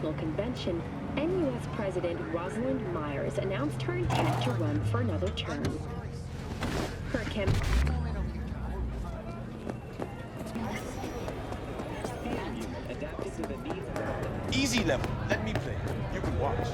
National Convention, NUS President Rosalind Myers announced her intent to run for another term. Her campaign easy level. Let me play. You can watch.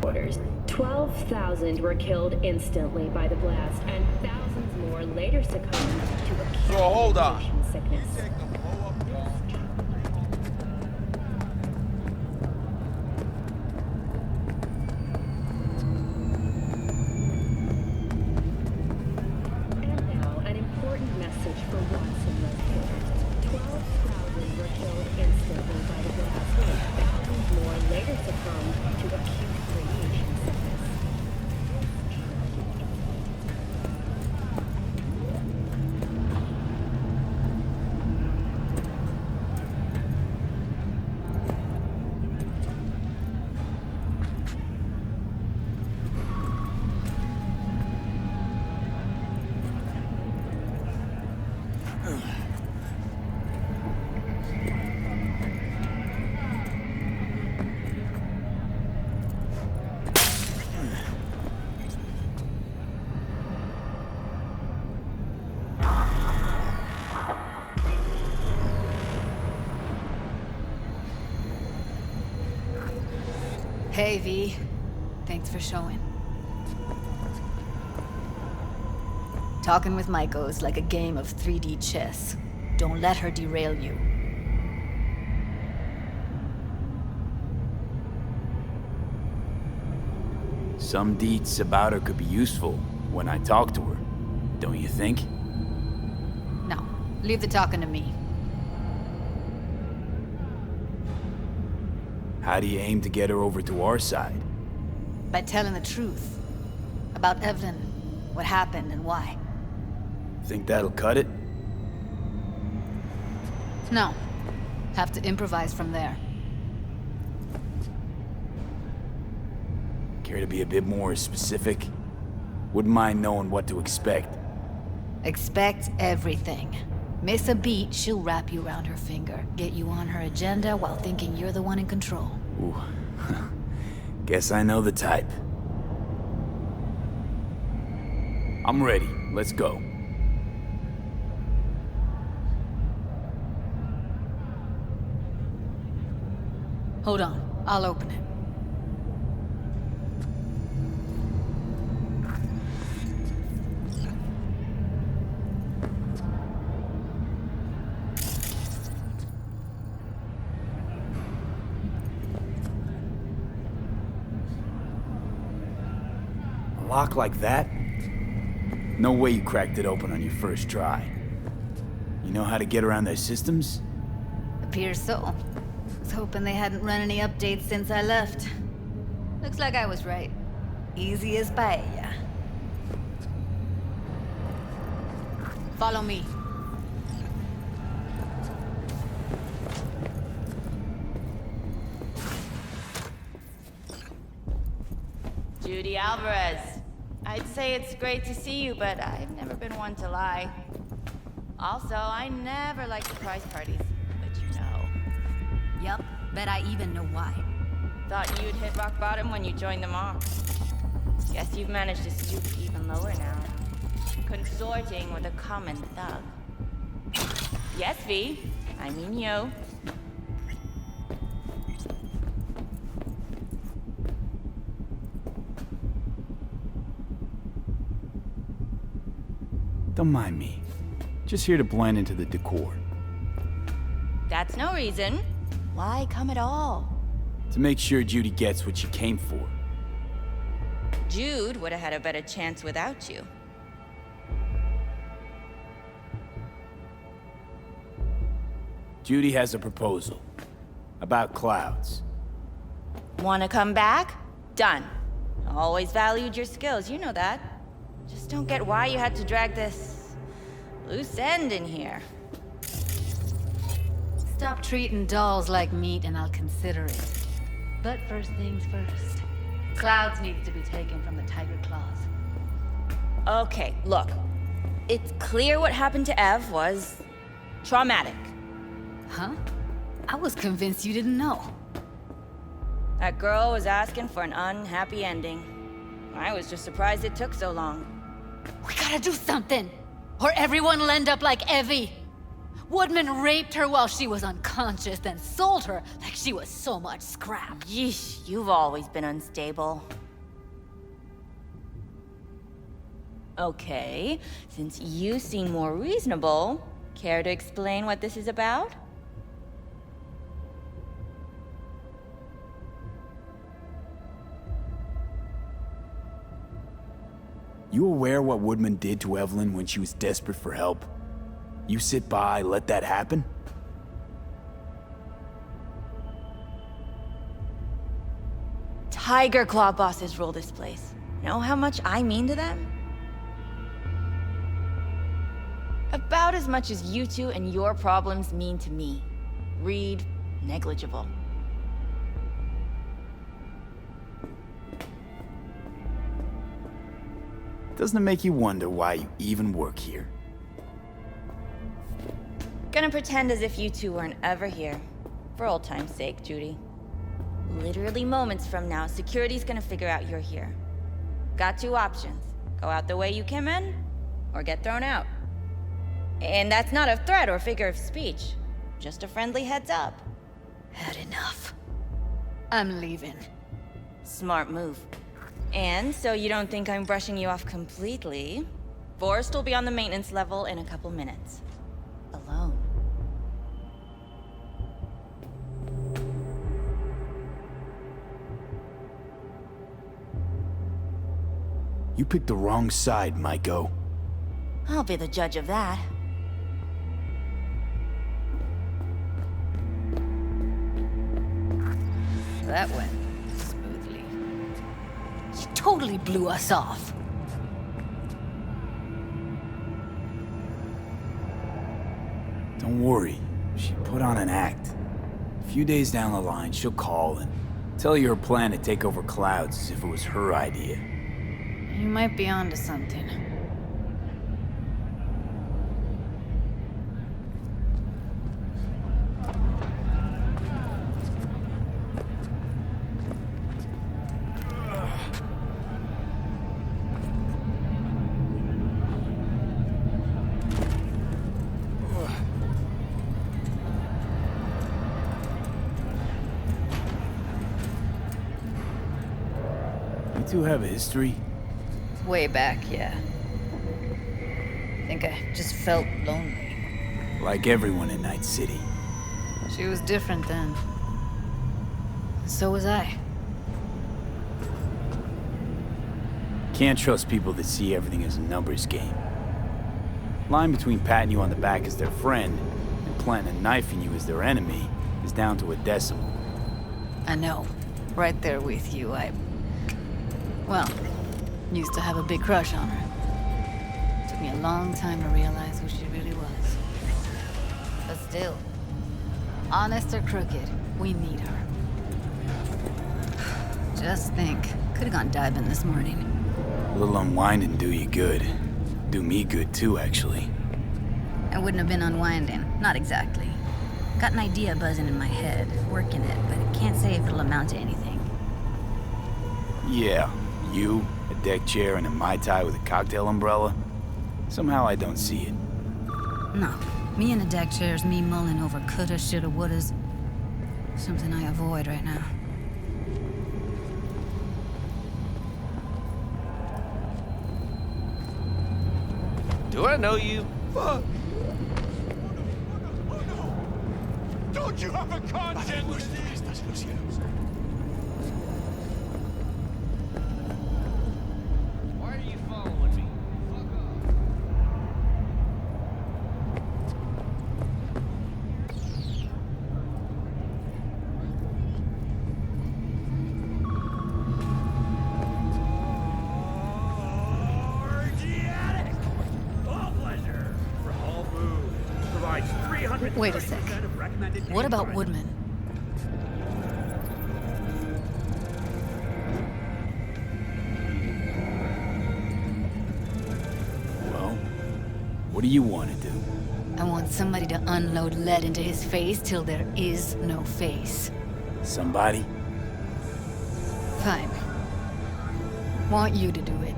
orders. 12,000 were killed instantly by the blast, and thousands more later succumbed to acute radiation sickness. Hey, V. Thanks for showing. Talking with Maiko is like a game of 3D chess. Don't let her derail you. Some deets about her could be useful when I talk to her, don't you think? No, leave the talking to me. How do you aim to get her over to our side? By telling the truth. About Evelyn, what happened and why. Think that'll cut it? No. Have to improvise from there. Care to be a bit more specific? Wouldn't mind knowing what to expect. Expect everything. Miss a beat, she'll wrap you around her finger, get you on her agenda while thinking you're the one in control. Ooh. Guess I know the type. I'm ready. Let's go. Hold on. I'll open it. Lock like that? No way you cracked it open on your first try. You know how to get around their systems? Appears so. Was hoping they hadn't run any updates since I left. Looks like I was right. Easy as paella. Follow me. Judy Alvarez. I'd say it's great to see you, but I've never been one to lie. Also, I never like surprise parties, but you know. Yup, bet I even know why. Thought you'd hit rock bottom when you joined the mob. Guess you've managed to stoop even lower now. Consorting with a common thug. Yes, V. I mean you. Don't mind me. Just here to blend into the decor. That's no reason. Why come at all? To make sure Judy gets what she came for. Jude would have had a better chance without you. Judy has a proposal. About clouds. Wanna come back? Done. Always valued your skills, you know that. Just don't get why you had to drag this loose end in here. Stop treating dolls like meat and I'll consider it. But first things first. Clouds needs to be taken from the tiger claws. Okay, look. It's clear what happened to Ev was traumatic. Huh? I was convinced you didn't know. That girl was asking for an unhappy ending. I was just surprised it took so long. We gotta do something, or everyone will end up like Evie. Woodman raped her while she was unconscious, then sold her like she was so much scrap. Yeesh, you've always been unstable. Okay, since you seem more reasonable, care to explain what this is about? You aware what Woodman did to Evelyn when she was desperate for help? You sit by, let that happen? Tiger Claw bosses rule this place. Know how much I mean to them? About as much as you two and your problems mean to me. Read negligible. Doesn't it make you wonder why you even work here? Gonna pretend as if you two weren't ever here. For old time's sake, Judy. Literally moments from now, security's gonna figure out you're here. Got two options. Go out the way you came in, or get thrown out. And that's not a threat or figure of speech. Just a friendly heads up. Had enough. I'm leaving. Smart move. And so you don't think I'm brushing you off completely, Forrest will be on the maintenance level in a couple minutes. Alone. You picked the wrong side, Maiko. I'll be the judge of that. That went smoothly. You totally blew us off. Don't worry, she put on an act. A few days down the line, she'll call and tell you her plan to take over clouds as if it was her idea. You might be onto something. You two have a history? Way back, yeah. Think I just felt lonely. Like everyone in Night City. She was different then. So was I. Can't trust people that see everything as a numbers game. Line between patting you on the back as their friend and planting a knife in you as their enemy is down to a decimal. I know. Right there with you, well, used to have a big crush on her. Took me a long time to realize who she really was. But still, honest or crooked, we need her. Just think, could have gone diving this morning. A little unwinding do you good. Do me good too, actually. I wouldn't have been unwinding, not exactly. Got an idea buzzing in my head, working it, but I can't say if it'll amount to anything. Yeah, you, a deck chair, and a Mai Tai with a cocktail umbrella? Somehow I don't see it. No, me in a deck chair is me mulling over coulda, shoulda, wouldas. Something I avoid right now. Do I know you? Fuck. Don't you have a conscience? Why are you following me? Fuck off. Wait a sec. What about Woodman? Well, what do you want to do? I want somebody to unload lead into his face till there is no face. Somebody? Fine. Want you to do it.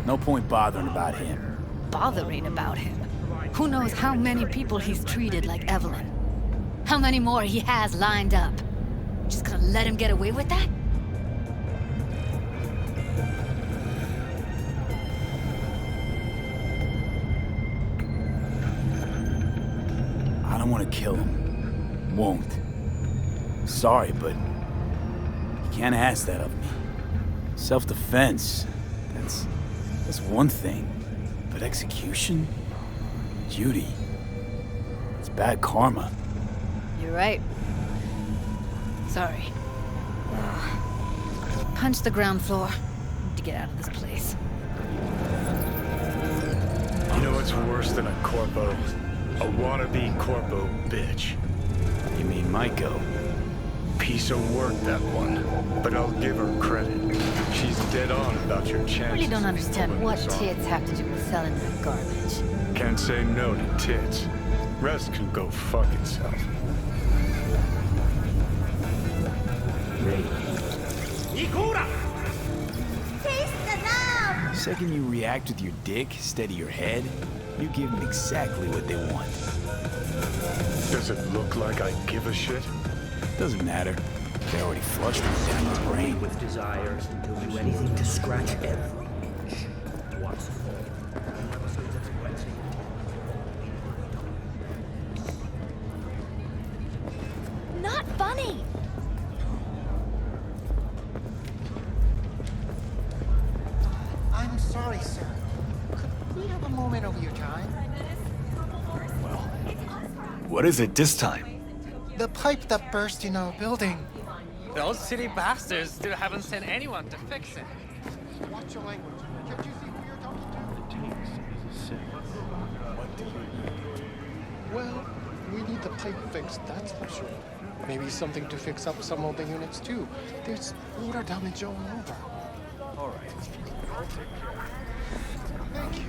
No point bothering about him. Bothering about him? Who knows how many people he's treated like Evelyn? How many more he has lined up? Just gonna let him get away with that? I don't want to kill him. Won't. Sorry, but you can't ask that of me. Self-defense, that's one thing. But execution? Judy, it's bad karma. You're right. Sorry. Punch the ground floor. Need to get out of this place. You know what's worse than a corpo? A wannabe corpo bitch. You mean Maiko? Piece of work, that one. But I'll give her credit. She's dead on about your chances. I really don't understand of what pulling this off. tits have to do with selling that garbage. Can't say no to tits. Rest can go fuck itself. Second you react with your dick instead of your head, you give them exactly what they want. Does it look like I give a shit? Doesn't matter. They already flushed me down your brain. With desires and do anything to scratch every itch. What's Not funny! I'm sorry, sir. Could we have a moment of your time? What is it this time? The pipe that burst in our building. Those city bastards still haven't sent anyone to fix it. Watch your language. Can't you see who you're talking to? Well, we need the pipe fixed, that's for sure. Maybe something to fix up some of the units too. There's water damage all over. All right. Thank you.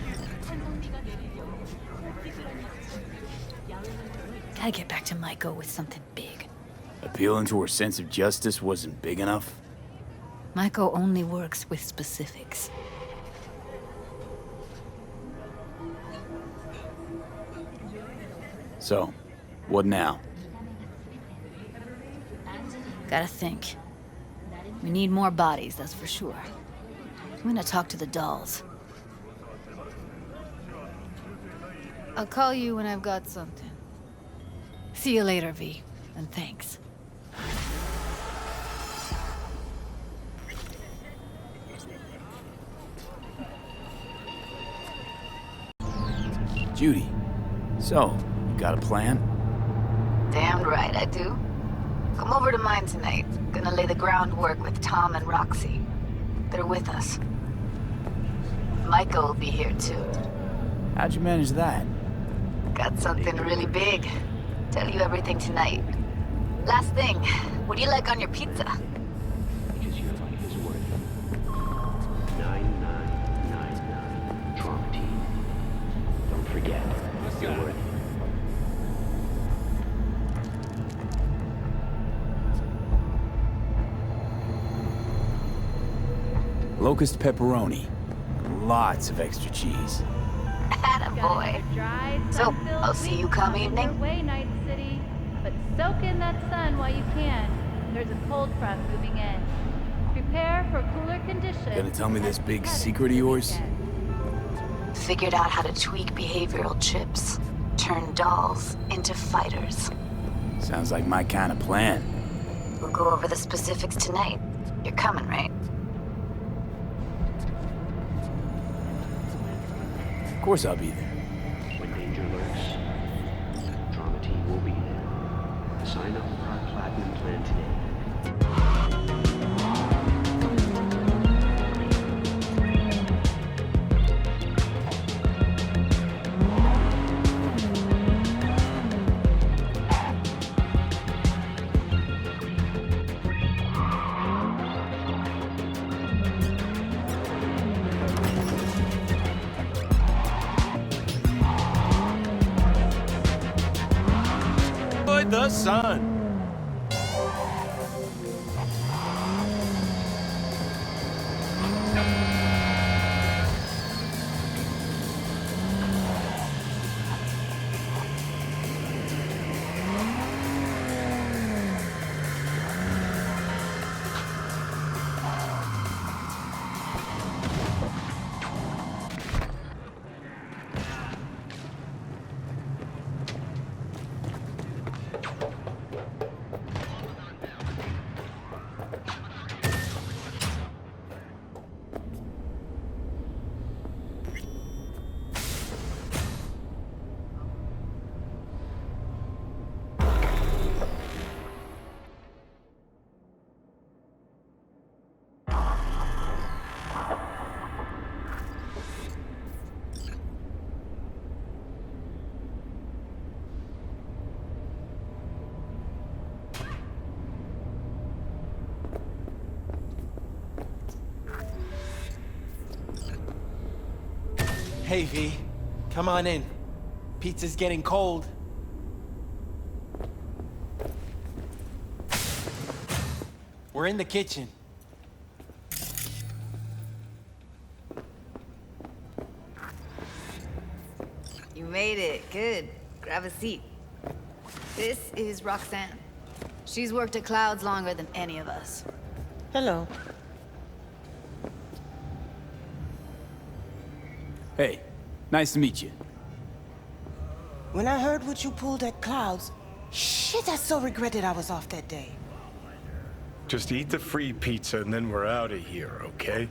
Gotta get back to Maiko with something big. Appealing to her sense of justice wasn't big enough? Maiko only works with specifics. So, what now? Gotta think. We need more bodies, that's for sure. I'm gonna talk to the dolls. I'll call you when I've got something. See you later, V. And thanks. Judy, so, you got a plan? Damn right I do. Come over to mine tonight. Gonna lay the groundwork with Tom and Roxy. They're with us. Maiko will be here too. How'd you manage that? Got something really big. Tell you everything tonight. Last thing, what do you like on your pizza? Because your life is worth it. 9999 Trump team. Don't forget, you're worth it. Locust pepperoni. Lots of extra cheese. Attaboy. So, I'll see you come evening? Way, Night City, but soak in that sun while you can. There's a cold front moving in. Prepare for cooler conditions. Gonna tell me this big secret of yours? Figured out how to tweak behavioral chips. Turn dolls into fighters. Sounds like my kind of plan. We'll go over the specifics tonight. You're coming, right? Of course I'll be there. When danger lurks, Drama Team will be there. Sign up for our Platinum plan today. The sun. Hey, V. Come on in. Pizza's getting cold. We're in the kitchen. You made it. Good. Grab a seat. This is Roxanne. She's worked at Clouds longer than any of us. Hello. Hey, nice to meet you. When I heard what you pulled at Clouds, shit, I so regretted I was off that day. Just eat the free pizza and then we're out of here, okay?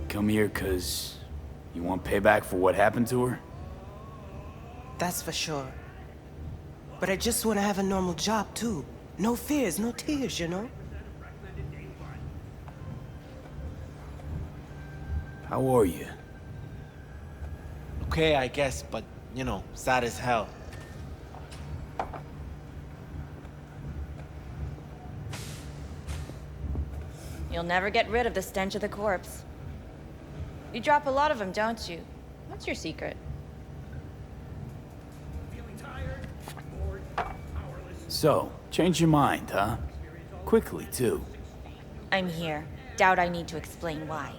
Come here 'cause you want payback for what happened to her? That's for sure. But I just want to have a normal job, too. No fears, no tears, you know? How are you? Okay, I guess, but, you know, sad as hell. You'll never get rid of the stench of the corpse. You drop a lot of them, don't you? What's your secret? So, change your mind, huh? Quickly, too. I'm here. Doubt I need to explain why.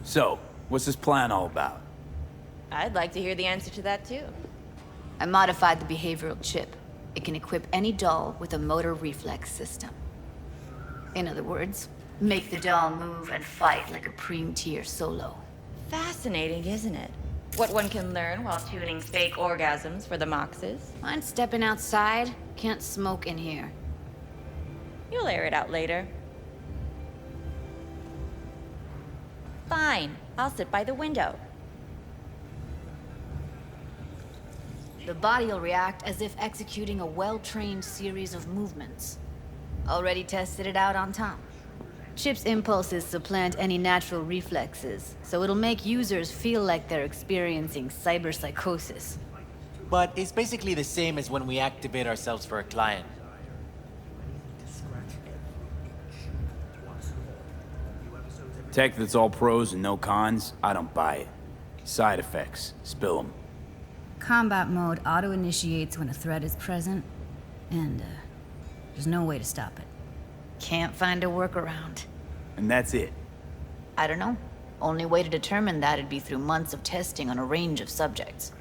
So, what's this plan all about? I'd like to hear the answer to that, too. I modified the behavioral chip. It can equip any doll with a motor reflex system. In other words, make the doll move and fight like a Preem-tier solo. Fascinating, isn't it? What one can learn while tuning fake orgasms for the Moxes. Mind stepping outside? Can't smoke in here. You'll air it out later. Fine, I'll sit by the window. The body will react as if executing a well-trained series of movements. Already tested it out on Tom. Chip's impulses supplant any natural reflexes, so it'll make users feel like they're experiencing cyber psychosis. But it's basically the same as when we activate ourselves for a client. Tech that's all pros and no cons, I don't buy it. Side effects, spill them. Combat mode auto-initiates when a threat is present, and there's no way to stop it. Can't find a workaround. And that's it. I don't know. Only way to determine that'd be through months of testing on a range of subjects.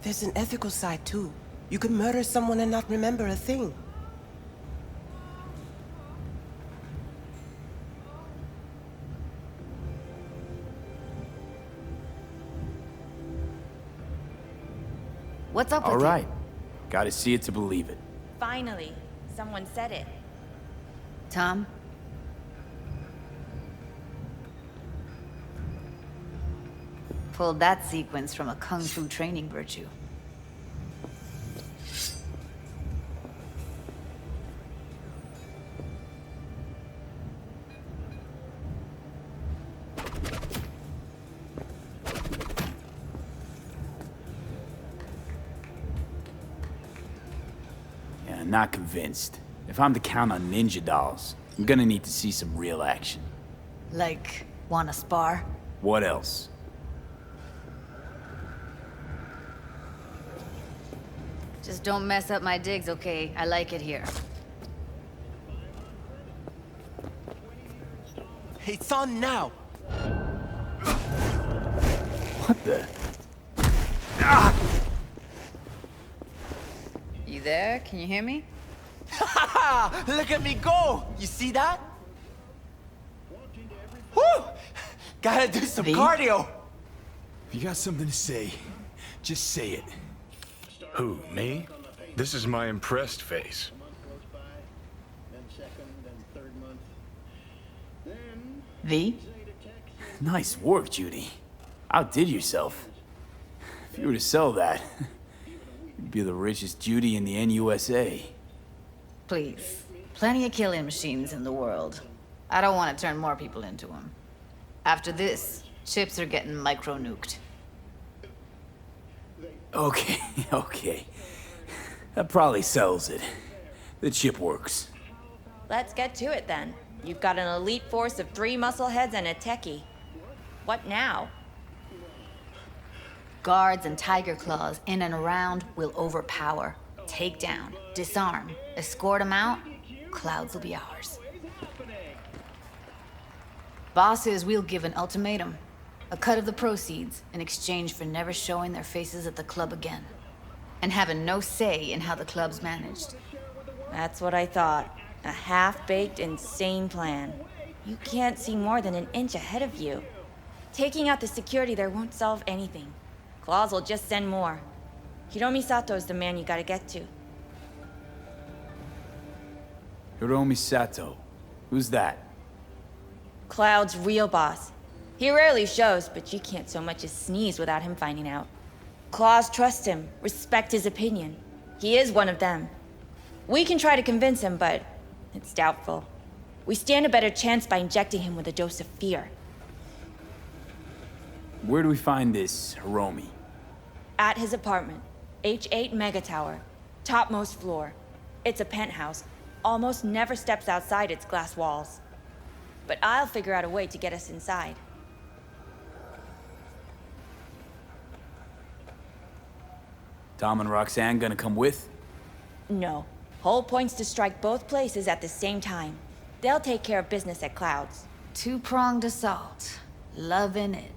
There's an ethical side, too. You could murder someone and not remember a thing. What's up with All you? right. Gotta see it to believe it. Finally, someone said it. Tom? Pulled that sequence from a kung fu training virtue. Yeah, not convinced. If I'm to count on ninja dolls, I'm gonna need to see some real action. Like, wanna spar? What else? Just don't mess up my digs, okay? I like it here. It's on now! What the? You there? Can you hear me? Look at me go! You see that? Woo! Gotta do some cardio! You got something to say, just say it. Who, me? This is my impressed face. V? Nice work, Judy. Outdid yourself. If you were to sell that, you'd be the richest Judy in the NUSA. Please. Plenty of killing machines in the world. I don't want to turn more people into them. After this, chips are getting micro-nuked. Okay, okay. That probably settles it. The chip works. Let's get to it then. You've got an elite force of 3 muscleheads and a techie. What now? Guards and tiger claws in and around will overpower, take down, disarm, escort them out. Clouds will be ours. Bosses, we'll give an ultimatum. A cut of the proceeds in exchange for never showing their faces at the club again. And having no say in how the club's managed. That's what I thought. A half-baked, insane plan. You can't see more than an inch ahead of you. Taking out the security there won't solve anything. Claws will just send more. Hiromi Sato's the man you gotta get to. Hiromi Sato. Who's that? Cloud's real boss. He rarely shows, but you can't so much as sneeze without him finding out. Claws trust him, respect his opinion. He is one of them. We can try to convince him, but it's doubtful. We stand a better chance by injecting him with a dose of fear. Where do we find this Hiromi? At his apartment, H8 Mega Tower, topmost floor. It's a penthouse, almost never steps outside its glass walls. But I'll figure out a way to get us inside. Tom and Roxanne gonna come with? No. Whole point's to strike both places at the same time. They'll take care of business at Clouds. Two-pronged assault. Loving it.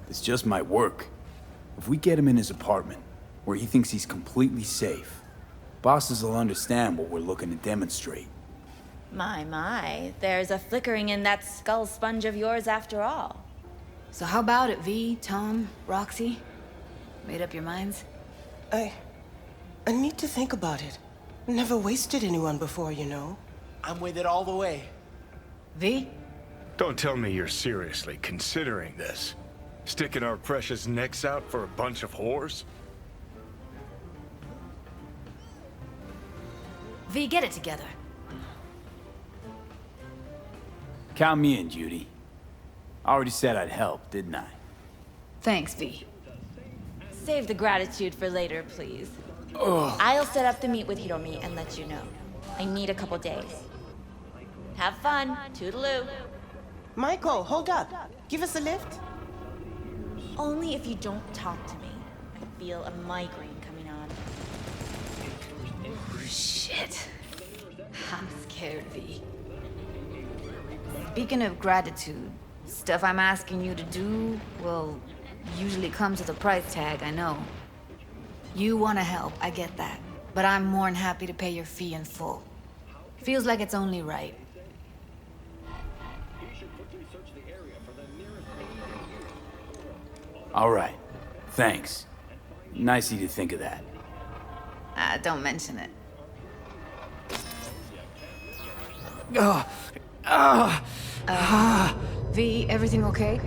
This just might work. If we get him in his apartment, where he thinks he's completely safe, bosses will understand what we're looking to demonstrate. My, there's a flickering in that skull sponge of yours after all. So how about it, V, Tom, Roxy? Made up your minds? I need to think about it. Never wasted anyone before, you know. I'm with it all the way. V? Don't tell me you're seriously considering this. Sticking our precious necks out for a bunch of whores? V, get it together. Count me in, Judy. I already said I'd help, didn't I? Thanks, V. Save the gratitude for later, please. I'll set up the meet with Hiromi and let you know. I need a couple days. Have fun. Toodaloo. Michael, hold up. Give us a lift. Only if you don't talk to me. I feel a migraine coming on. Shit. I'm scared, V. Speaking of gratitude, stuff I'm asking you to do, well, usually comes with a price tag, I know. You want to help, I get that. But I'm more than happy to pay your fee in full. Feels like it's only right. All right. Thanks. Nice of you to think of that. Don't mention it. V, everything okay?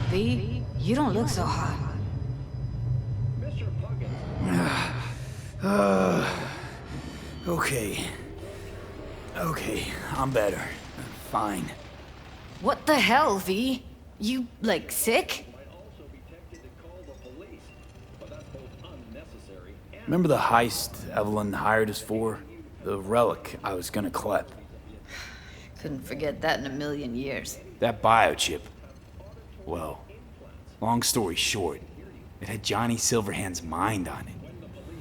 V, you don't look so hot. Okay. Okay, I'm better. Fine. What the hell, V? You, like, sick? Remember the heist Evelyn hired us for? The relic I was gonna collect. Couldn't forget that in a million years. That biochip. Well, long story short, it had Johnny Silverhand's mind on it.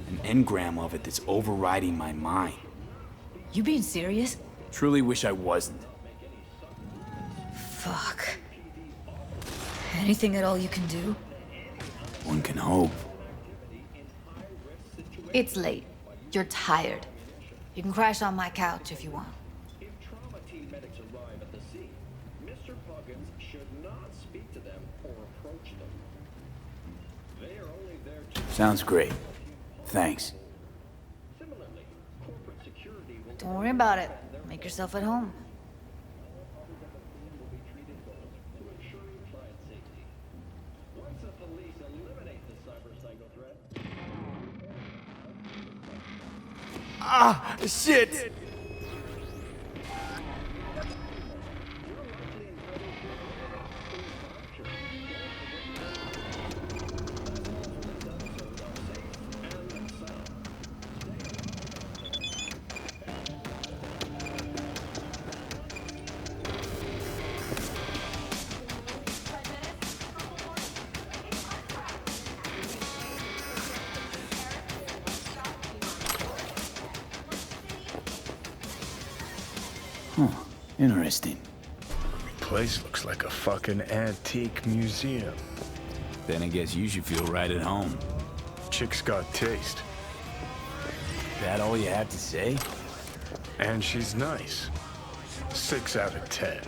An engram of it that's overriding my mind. You being serious? Truly wish I wasn't. Fuck. Anything at all you can do? One can hope. It's late. You're tired. You can crash on my couch if you want. Sounds great. Thanks. Don't worry about it. Make yourself at home. Ah, shit! Huh. Interesting. Place looks like a fucking antique museum. Then I guess you should feel right at home. Chick's got taste. That all you have to say? And she's nice. 6 out of 10.